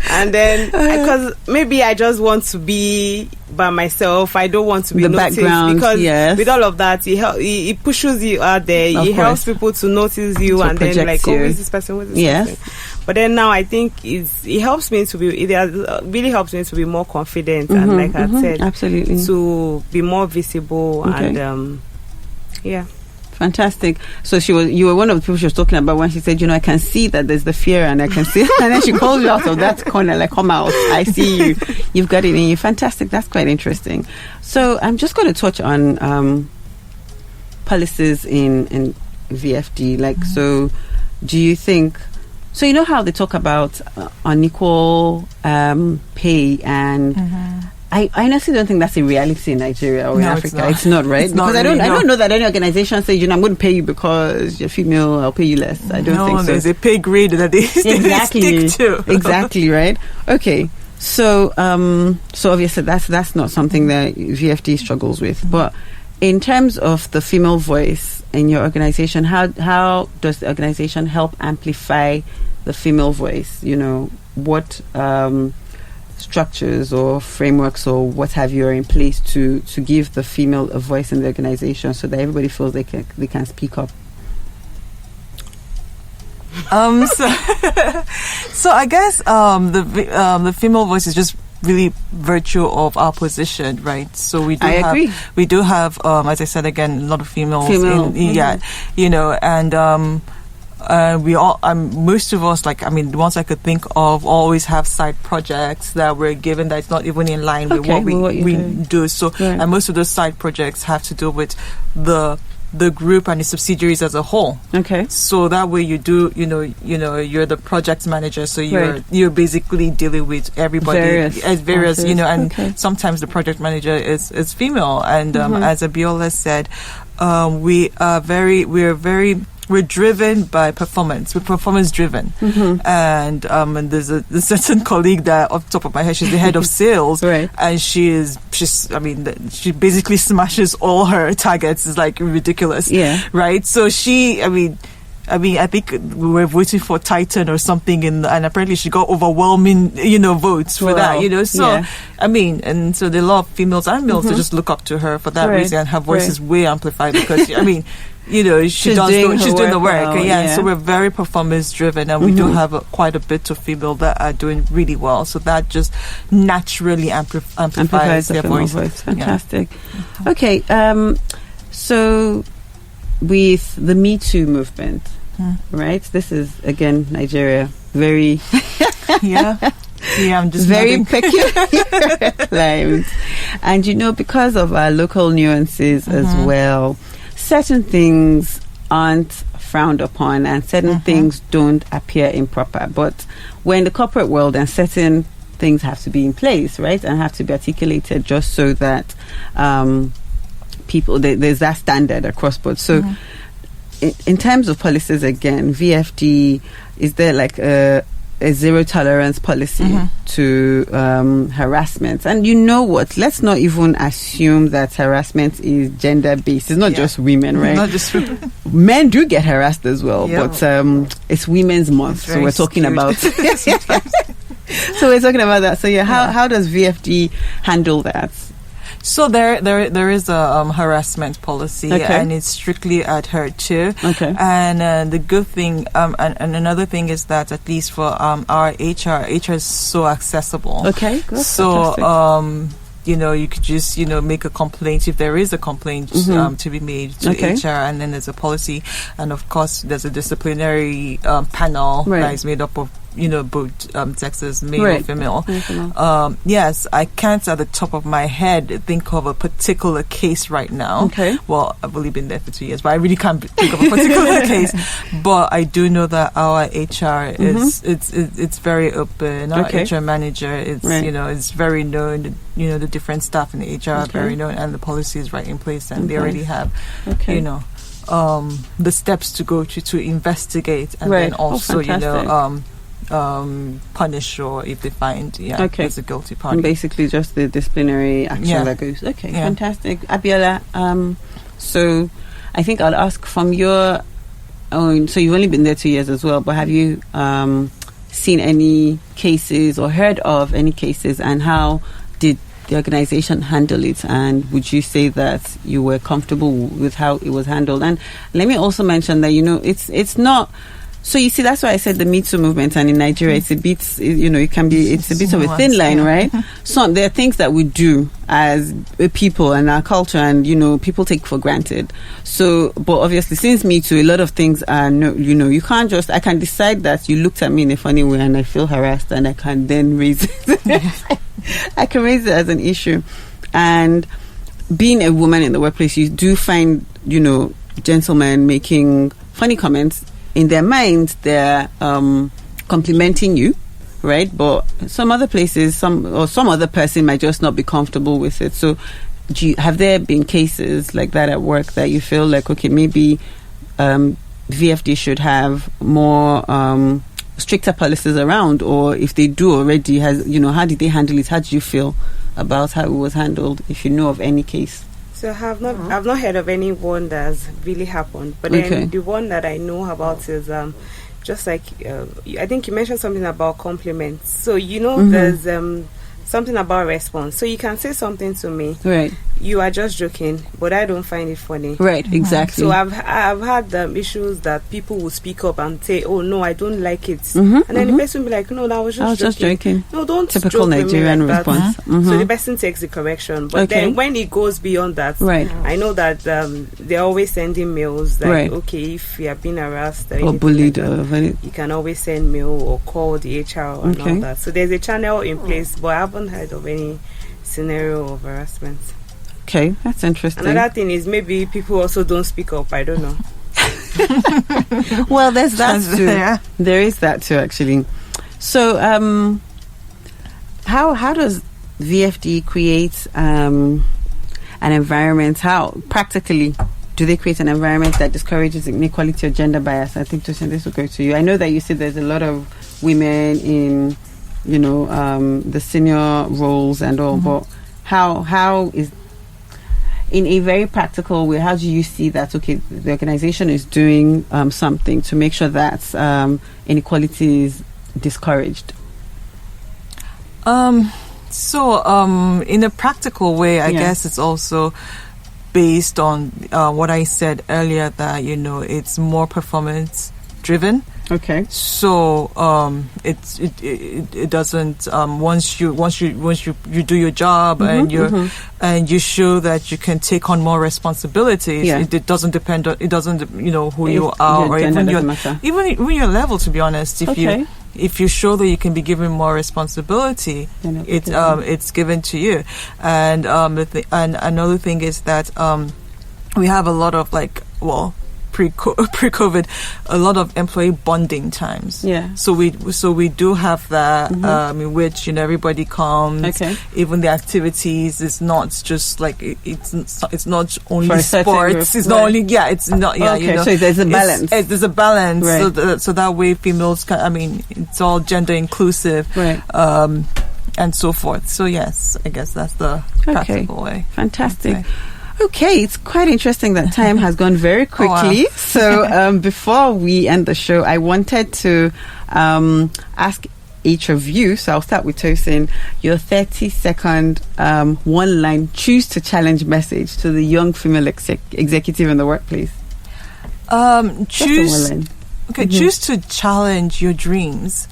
And then, because maybe I just want to be by myself, I don't want to be noticed, because with all of that, it pushes you out there. It helps people to notice you, and then like, who is this person? Who is this person? But then now I think it helps me to be. It really helps me to be more confident, and like I said, absolutely, to be more visible, and Fantastic. So you were one of the people she was talking about when she said, I can see that there's the fear, and I can see, and then she calls you out of that corner, like, come out, I see you. You've got it in you. Fantastic. That's quite interesting. So I'm just going to touch on policies in VFD. Like, so do you think, so you know how they talk about unequal pay, and I honestly don't think that's a reality in Nigeria or in Africa. It's not, right? Because I don't know that any organization says, I'm going to pay you because you're female, I'll pay you less. I don't think so. There's a pay grade that they stick to. Exactly, right? Okay. So obviously that's not something that VFD struggles with. But in terms of the female voice in your organization, how does the organization help amplify the female voice? What structures or frameworks or what have you are in place to give the female a voice in the organization so that everybody feels they can speak up? So I guess the female voice is just really virtue of our position, right? So we do have as I said again, a lot of females and we all, most of us, the ones I could think of, always have side projects that we're given that's not even in line with what we do. So, and most of those side projects have to do with the group and the subsidiaries as a whole. Okay. So that way you do, you're the project manager. So you're basically dealing with everybody as various, and sometimes the project manager is female. And as Abiola said, we're driven by performance. We're performance driven. And there's a certain colleague that, off the top of my head, she's the head of sales, and she basically smashes all her targets. It's like ridiculous, right? So I think we were voting for Titan or something, and apparently she got overwhelming, votes for that, So, and so there are a lot of females and males that just look up to her for that reason, and her voice is way amplified because, she's doing the work. Well, so we're very performance driven, and we do have quite a bit of female that are doing really well. So that just naturally amplifies their voice. Fantastic. Okay. So with the Me Too movement, right? This is again Nigeria, very I'm just very peculiar climate, and because of our local nuances as well, certain things aren't frowned upon and certain things don't appear improper. But we're in the corporate world, and certain things have to be in place, right, and have to be articulated just so that people, there's that standard across board. So in terms of policies, again, VFD, is there like a zero tolerance policy to harassment? And let's not even assume that harassment is gender based. It's not just women, right? Not just women. Men do get harassed as well, but it's Women's Month, so we're talking about so we're talking about that. So how does VFD handle that? So there is a harassment policy, and it's strictly adhered to. Okay. And the good thing, and another thing is that at least for our HR is so accessible. Okay. That's so fantastic. You could just, make a complaint if there is a complaint to be made to HR, and then there's a policy, and of course there's a disciplinary panel that is made up of both sexes, male or female. Yes, I can't at the top of my head think of a particular case right now. Okay. Well, I've only been there for 2 years, but I really can't think of a particular case. But I do know that our HR is it's very open. Our HR manager is is very known. The different staff in the HR are very known, and the policy is right in place, and they already have the steps to go to investigate, and then also punish, or if they find as a guilty party. And basically just the disciplinary action that goes. Okay, fantastic. Abiola, so I think I'll ask from your own, so you've only been there 2 years as well, but have you seen any cases or heard of any cases, and how did the organization handle it, and would you say that you were comfortable with how it was handled? And let me also mention that it's not. So you see, that's why I said the Me Too movement, and in Nigeria, it's a bit, it's a bit of a thin line, right? So there are things that we do as a people and our culture, and people take for granted. So, but obviously, since Me Too, a lot of things are you can't just. I can decide that you looked at me in a funny way, and I feel harassed, and I can then raise it. I can raise it as an issue. And being a woman in the workplace, you do find gentlemen making funny comments. In their minds, they're complimenting you, right? But some other places, some other person might just not be comfortable with it. So, have there been cases like that at work that you feel like, okay, maybe VFD should have more stricter policies around, or if they do already, how did they handle it? How did you feel about how it was handled, if you know of any case? So I've not heard of anyone that's really happened, but then the one that I know about is just like I think you mentioned something about compliments. So there's something about response. So you can say something to me, right? You are just joking, but I don't find it funny, right? Exactly. So I've had issues that people will speak up and say, "Oh no, I don't like it," and then the person will be like, "No, I was just joking." No, don't. Typical joke Nigerian with me like response. So the person takes the correction, but then when it goes beyond that, I know that they're always sending mails like, okay, if you have been harassed or bullied, like you can always send mail or call the HR and all that. So there's a channel in place, but I haven't heard of any scenario of harassment. Okay, that's interesting. Another thing is maybe people also don't speak up. I don't know. Well, there's that too. There is that too, actually. So, how does VFD create an environment? How practically do they create an environment that discourages inequality or gender bias? I think, Tosin, this will go to you. I know that you said there's a lot of women in, the senior roles and all, but how is, in a very practical way, how do you see that, okay, the organization is doing something to make sure that inequality is discouraged? So, in a practical way, I guess it's also based on what I said earlier, that, it's more performance driven. Okay. So it doesn't once you do your job and you show that you can take on more responsibilities. It doesn't depend on who you are, or even your level. To be honest, if you show that you can be given more responsibility, it's given to you. And and another thing is that we have a lot of pre-COVID, a lot of employee bonding times. Yeah. So we do have that, in which everybody comes. Okay. Even the activities is not just like it's not only sports. It's not only it's not Okay. So there's a balance. There's a balance. Right. So that way females can. It's all gender inclusive. Right. And so forth. So yes, I guess that's the practical way. Fantastic. Okay, it's quite interesting that time has gone very quickly. So before we end the show, I wanted to ask each of you. So I'll start with Tosin. Your 30-second one-line choose to challenge message to the young female executive in the workplace. Choose to challenge your dreams,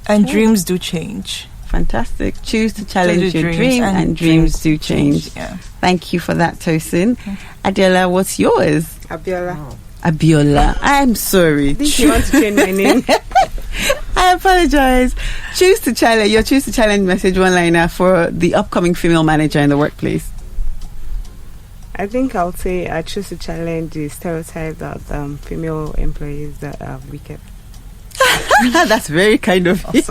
and dreams do change. Fantastic. Choose to challenge your dream, and dreams do change. Yeah. Thank you for that, Tosin. Adela, what's yours? Abiola. I'm sorry. I think you want to change my name. I apologize. Choose to challenge message one-liner for the upcoming female manager in the workplace. I think I'll say I choose to challenge the stereotype that female employees that are wicked. That's very kind of you.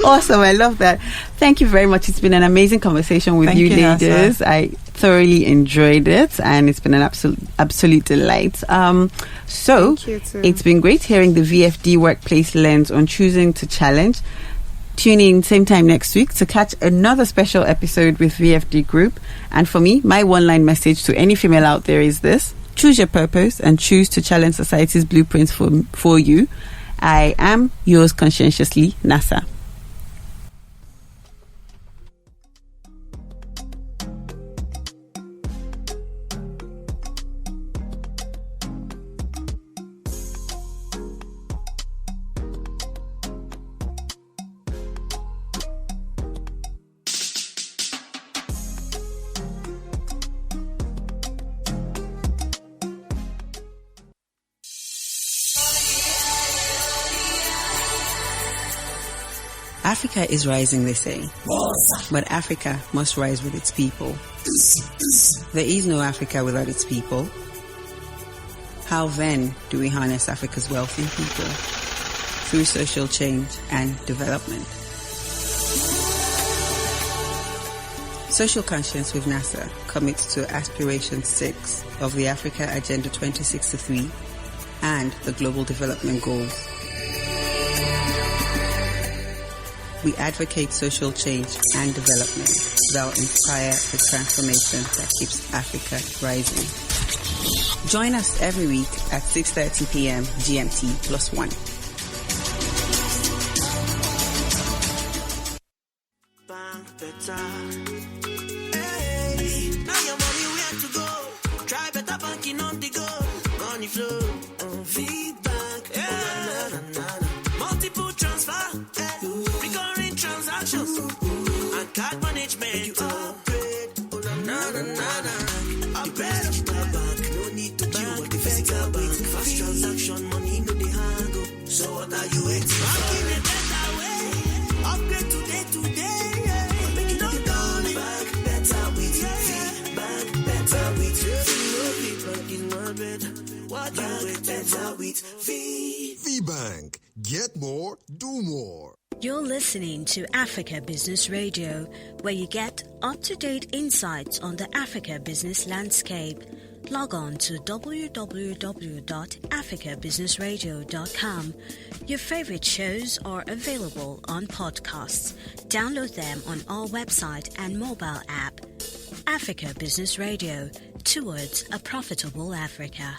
Awesome. I love that. Thank you very much. It's been an amazing conversation with you ladies. Nasa. I thoroughly enjoyed it, and it's been an absolute delight. So it's been great hearing the VFD workplace lens on choosing to challenge. Tune in same time next week to catch another special episode with VFD Group. And for me, my one-line message to any female out there is this: choose your purpose and choose to challenge society's blueprints for you. I am yours conscientiously, Nasa. Africa is rising, they say. But Africa must rise with its people. There is no Africa without its people. How then do we harness Africa's wealthy people? Through social change and development. Social Conscience with NASA commits to Aspiration 6 of the Africa Agenda 2063 and the Global Development Goals. We advocate social change and development that will inspire the transformation that keeps Africa rising. Join us every week at 6:30 p.m. GMT +1. Bank better. Hey, now your money where to go? Try better banking on the go. Money flow on feedback. Multiple transfer. Recurring transactions and card management. Upgrade. Upgrade of the bank. No need to queue at the physical bank. Fast transaction, money no the handle. So what are you waiting for? Banking a better way. Upgrade today. Make it all done. Bank better with Bank better with Bank is more better. What you wait better with VBank. Get more, do more. You're listening to Africa Business Radio, where you get up-to-date insights on the Africa business landscape. Log on to www.africabusinessradio.com. Your favorite shows are available on podcasts. Download them on our website and mobile app. Africa Business Radio, towards a profitable Africa.